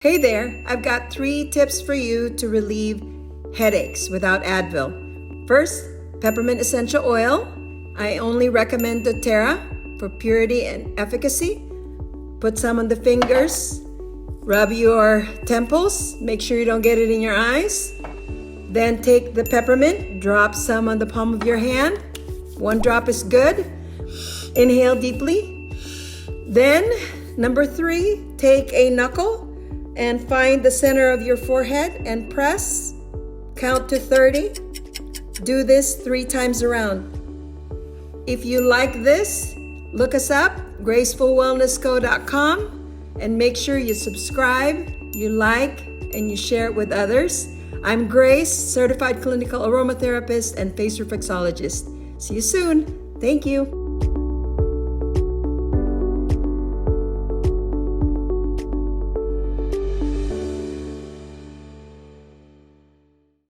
Hey there, I've got 3 tips for you to relieve headaches without Advil. First, peppermint essential oil. I only recommend doTERRA for purity and efficacy. Put some on the fingers, rub your temples, make sure you don't get it in your eyes. Then take the peppermint, drop some on the palm of your hand. 1 drop is good. Inhale deeply. Then, number 3, take a knuckle and find the center of your forehead and press. Count to 30. Do this 3 times around. If you like this, look us up, gracefulwellnessco.com, and make sure you subscribe, you like, and you share it with others. I'm Grace, certified clinical aromatherapist and face reflexologist. See you soon. Thank you.